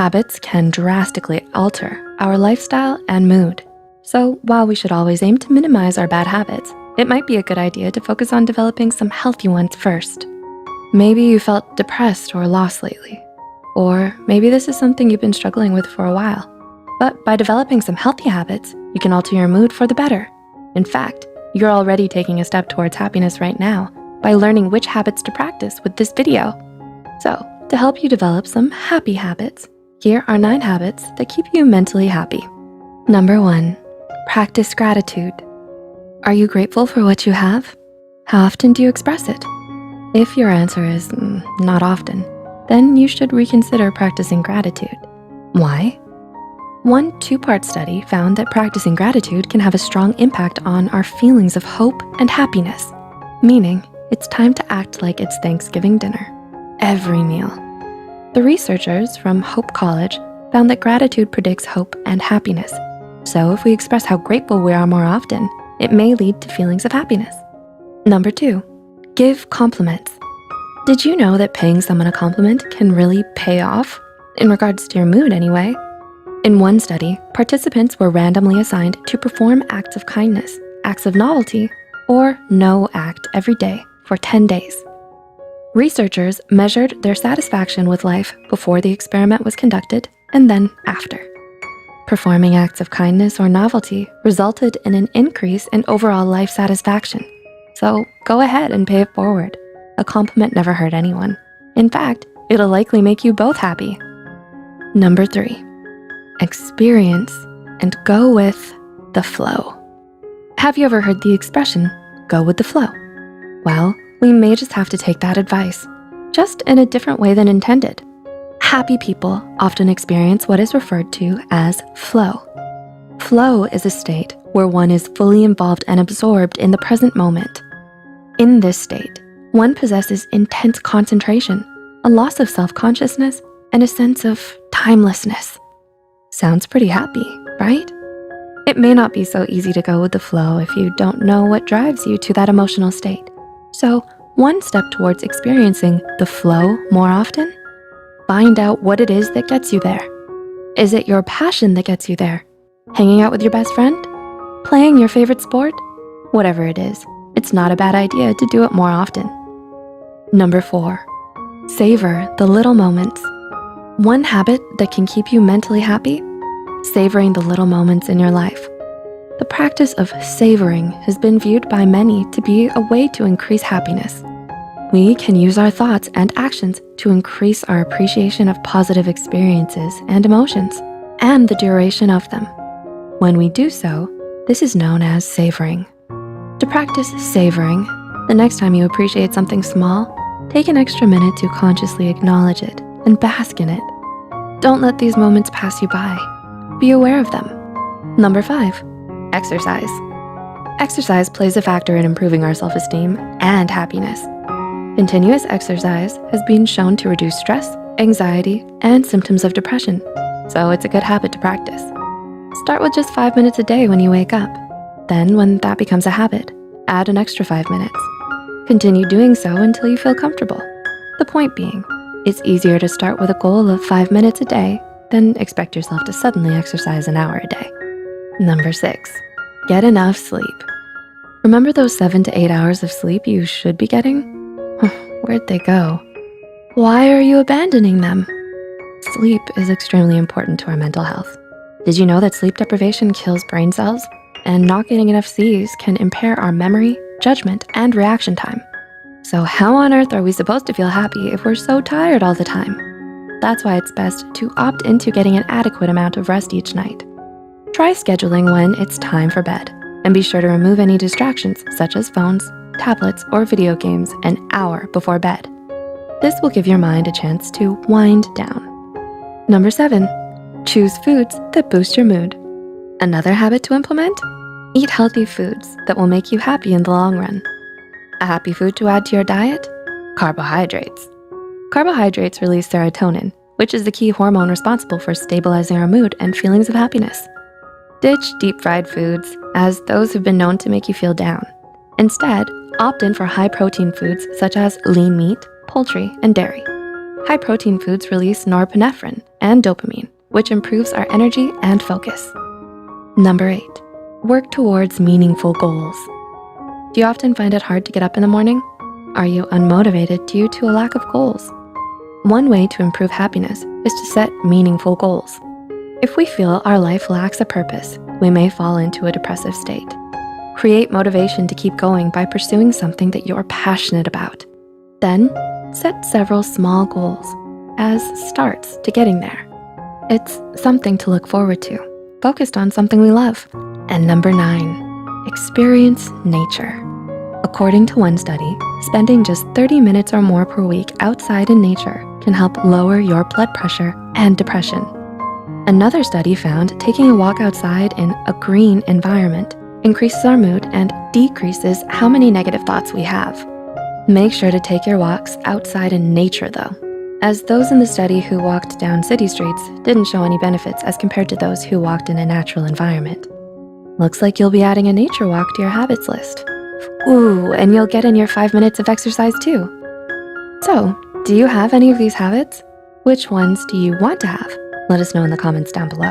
Habits can drastically alter our lifestyle and mood. So while we should always aim to minimize our bad habits, it might be a good idea to focus on developing some healthy ones first. Maybe you felt depressed or lost lately, or maybe this is something you've been struggling with for a while. But by developing some healthy habits, you can alter your mood for the better. In fact, you're already taking a step towards happiness right now by learning which habits to practice with this video. So to help you develop some happy habits, here are 9 habits that keep you mentally happy. Number 1, practice gratitude. Are you grateful for what you have? How often do you express it? If your answer is not often, then you should reconsider practicing gratitude. Why? One 2-part study found that practicing gratitude can have a strong impact on our feelings of hope and happiness, meaning it's time to act like it's Thanksgiving dinner, every meal. The researchers from Hope College found that gratitude predicts hope and happiness. So if we express how grateful we are more often, it may lead to feelings of happiness. Number 2, give compliments. Did you know that paying someone a compliment can really pay off? In regards to your mood anyway. In one study, participants were randomly assigned to perform acts of kindness, acts of novelty, or no act every day for 10 days. Researchers measured their satisfaction with life before the experiment was conducted and then after. Performing acts of kindness or novelty resulted in an increase in overall life satisfaction. So go ahead and pay it forward. A compliment never hurt anyone. In fact, it'll likely make you both happy. Number 3, experience and go with the flow. Have you ever heard the expression, go with the flow? Well, we may just have to take that advice, just in a different way than intended. Happy people often experience what is referred to as flow. Flow is a state where one is fully involved and absorbed in the present moment. In this state, one possesses intense concentration, a loss of self-consciousness, and a sense of timelessness. Sounds pretty happy, right? It may not be so easy to go with the flow if you don't know what drives you to that emotional state. So one step towards experiencing the flow more often, find out what it is that gets you there. Is it your passion that gets you there? Hanging out with your best friend? Playing your favorite sport? Whatever it is, it's not a bad idea to do it more often. Number 4, savor the little moments. One habit that can keep you mentally happy, savoring the little moments in your life. The practice of savoring has been viewed by many to be a way to increase happiness. We can use our thoughts and actions to increase our appreciation of positive experiences and emotions, and the duration of them. When we do so, this is known as savoring. To practice savoring, the next time you appreciate something small, take an extra minute to consciously acknowledge it and bask in it. Don't let these moments pass you by. Be aware of them. Number 5, exercise. Exercise plays a factor in improving our self-esteem and happiness. Continuous exercise has been shown to reduce stress, anxiety, and symptoms of depression, so it's a good habit to practice. Start with just 5 minutes a day when you wake up. Then when that becomes a habit, add an extra 5 minutes. Continue doing so until you feel comfortable. The point being, it's easier to start with a goal of 5 minutes a day than expect yourself to suddenly exercise an hour a day. Number 6, get enough sleep. Remember those 7 to 8 hours of sleep you should be getting? Where'd they go? Why are you abandoning them? Sleep is extremely important to our mental health. Did you know that sleep deprivation kills brain cells? And not getting enough Cs can impair our memory, judgment, and reaction time. So how on earth are we supposed to feel happy if we're so tired all the time? That's why it's best to opt into getting an adequate amount of rest each night. Try scheduling when it's time for bed, and be sure to remove any distractions such as phones, tablets, or video games an hour before bed. This will give your mind a chance to wind down. Number 7, choose foods that boost your mood. Another habit to implement? Eat healthy foods that will make you happy in the long run. A happy food to add to your diet? Carbohydrates. Carbohydrates release serotonin, which is the key hormone responsible for stabilizing our mood and feelings of happiness. Ditch deep-fried foods, as those have been known to make you feel down. Instead, opt in for high-protein foods such as lean meat, poultry, and dairy. High protein foods release norepinephrine and dopamine, which improves our energy and focus. Number 8, work towards meaningful goals. Do you often find it hard to get up in the morning? Are you unmotivated due to a lack of goals? One way to improve happiness is to set meaningful goals. If we feel our life lacks a purpose, we may fall into a depressive state. Create motivation to keep going by pursuing something that you're passionate about. Then, set several small goals as starts to getting there. It's something to look forward to, focused on something we love. And number 9, experience nature. According to one study, spending just 30 minutes or more per week outside in nature can help lower your blood pressure and depression. Another study found taking a walk outside in a green environment increases our mood and decreases how many negative thoughts we have. Make sure to take your walks outside in nature though, as those in the study who walked down city streets didn't show any benefits as compared to those who walked in a natural environment. Looks like you'll be adding a nature walk to your habits list. Ooh, and you'll get in your 5 minutes of exercise too. So, do you have any of these habits? Which ones do you want to have? Let us know in the comments down below.